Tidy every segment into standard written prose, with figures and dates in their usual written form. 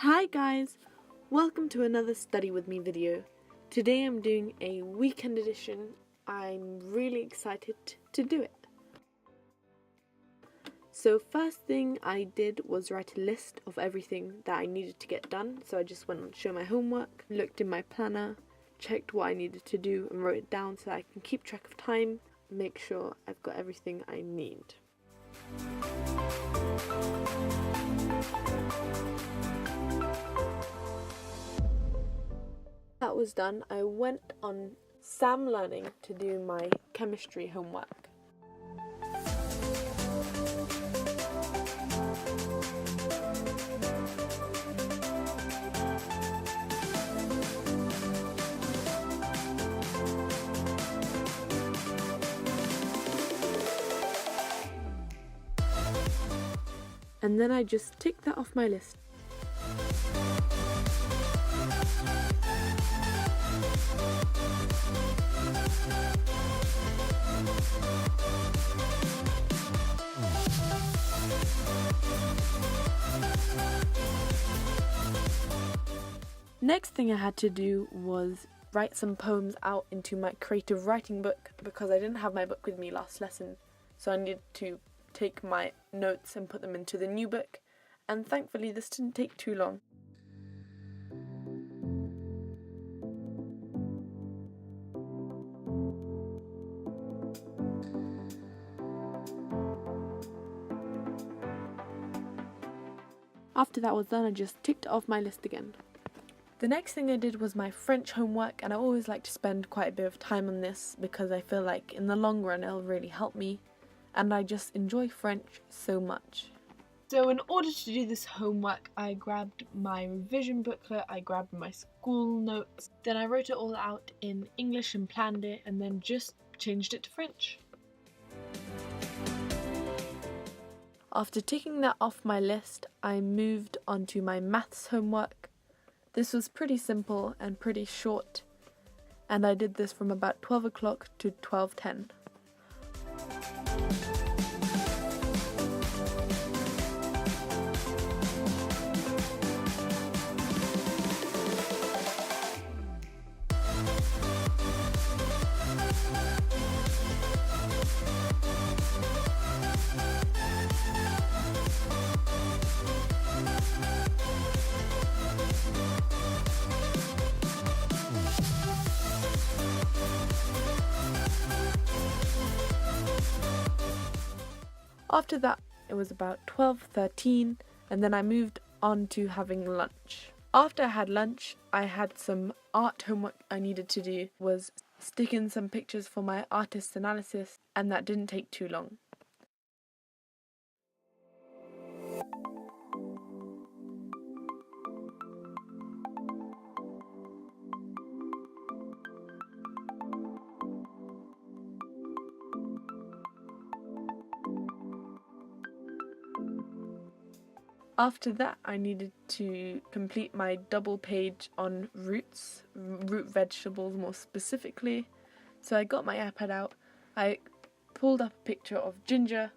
Hi guys, welcome to another study with me video. Today I'm doing a weekend edition. I'm really excited to do it. So first thing I did was write a list of everything that I needed to get done. So I just went on to show my homework, looked in my planner, checked what I needed to do and wrote it down so that I can keep track of time, make sure I've got everything I need. That was done, I went on Sam Learning to do my chemistry homework. And then I just ticked that off my list. Next thing I had to do was write some poems out into my creative writing book because I didn't have my book with me last lesson, so I needed to take my notes and put them into the new book, and thankfully this didn't take too long. After that was done, I just ticked it off my list again. The next thing I did was my French homework, and I always like to spend quite a bit of time on this because I feel like in the long run it'll really help me, and I just enjoy French so much. So in order to do this homework, I grabbed my revision booklet, I grabbed my school notes, then I wrote it all out in English and planned it, and then just changed it to French. After ticking that off my list, I moved on to my maths homework. This was pretty simple and pretty short, and I did this from about 12 o'clock to 12:10. After that, it was about 12:13, and then I moved on to having lunch. After I had lunch, I had some art homework I needed to do, was stick in some pictures for my artist analysis, and that didn't take too long. After that, I needed to complete my double page on roots, root vegetables more specifically. So I got my iPad out, I pulled up a picture of ginger,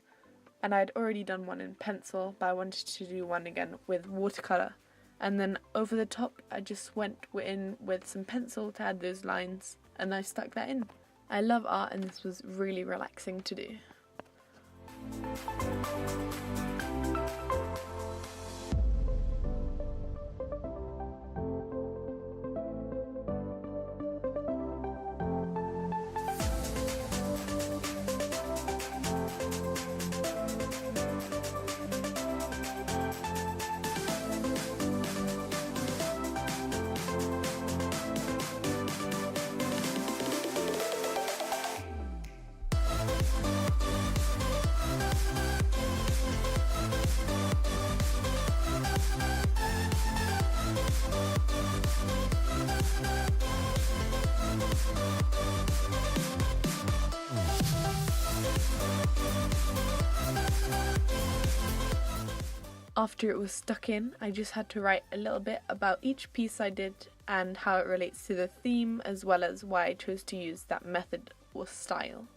and I'd already done one in pencil, but I wanted to do one again with watercolour. And then over the top, I just went in with some pencil to add those lines, and I stuck that in. I love art, and this was really relaxing to do. After it was stuck in, I just had to write a little bit about each piece I did and how it relates to the theme, as well as why I chose to use that method or style.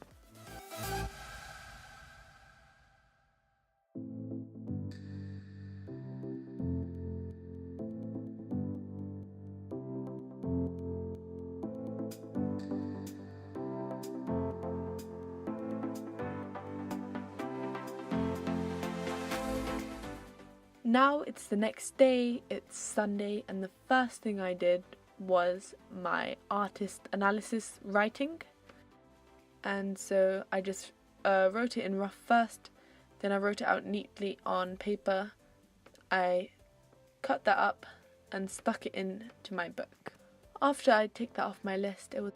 Now it's the next day, it's Sunday, and the first thing I did was my artist analysis writing. And so I just wrote it in rough first, then I wrote it out neatly on paper. I cut that up and stuck it into my book. After I ticked that off my list, it was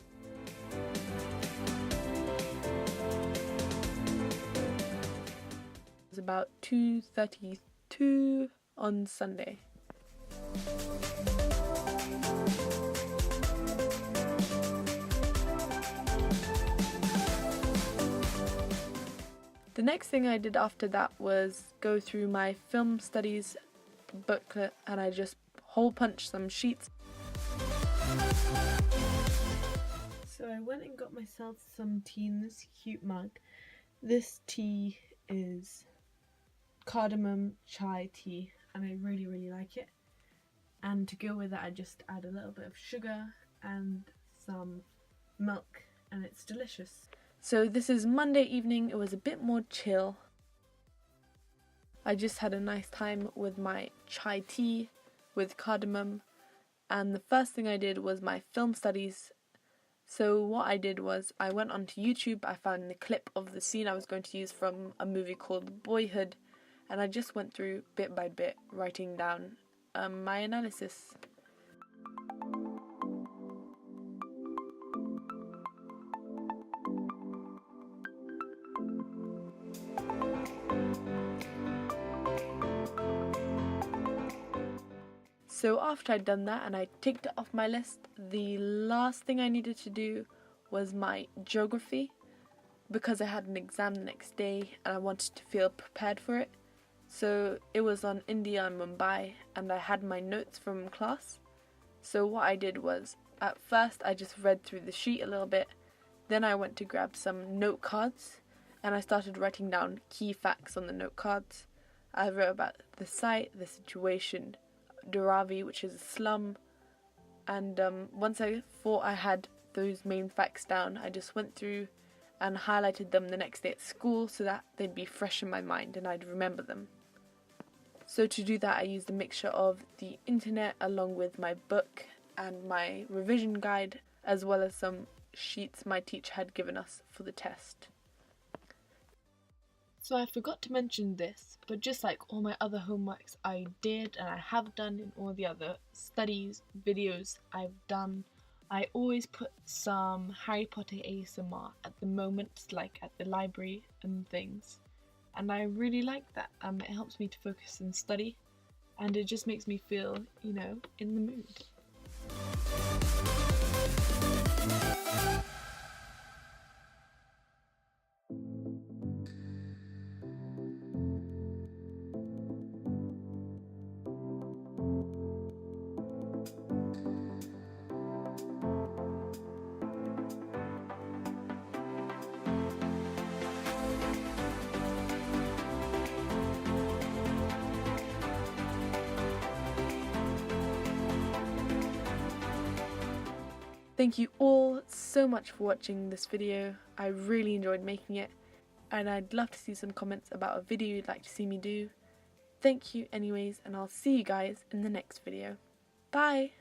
about 2:32 on Sunday. The next thing I did after that was go through my film studies booklet, and I just hole punched some sheets. So I went and got myself some tea in this cute mug. This tea is cardamom chai tea, and I really like it. And to go with it, I just add a little bit of sugar and some milk, and it's delicious. So this is Monday evening. It was a bit more chill. I just had a nice time with my chai tea with cardamom, and the first thing I did was my film studies. So what I did was I went onto YouTube, I found the clip of the scene I was going to use from a movie called Boyhood, and I just went through bit by bit writing down my analysis. So after I'd done that and I ticked it off my list, the last thing I needed to do was my geography, because I had an exam the next day and I wanted to feel prepared for it. So it was on India and Mumbai, and I had my notes from class. So what I did was, at first I just read through the sheet a little bit, then I went to grab some note cards and I started writing down key facts on the note cards. I wrote about the site, the situation, Dharavi, which is a slum, and once I thought I had those main facts down, I just went through and highlighted them the next day at school so that they'd be fresh in my mind and I'd remember them. So to do that, I used a mixture of the internet along with my book and my revision guide, as well as some sheets my teacher had given us for the test. So I forgot to mention this, but just like all my other homeworks I did and I have done in all the other studies, videos I've done, I always put some Harry Potter ASMR at the moment, like at the library and things. And I really like that. It helps me to focus and study, and it just makes me feel, in the mood. Thank you all so much for watching this video. I really enjoyed making it, and I'd love to see some comments about a video you'd like to see me do. Thank you anyways, and I'll see you guys in the next video. Bye!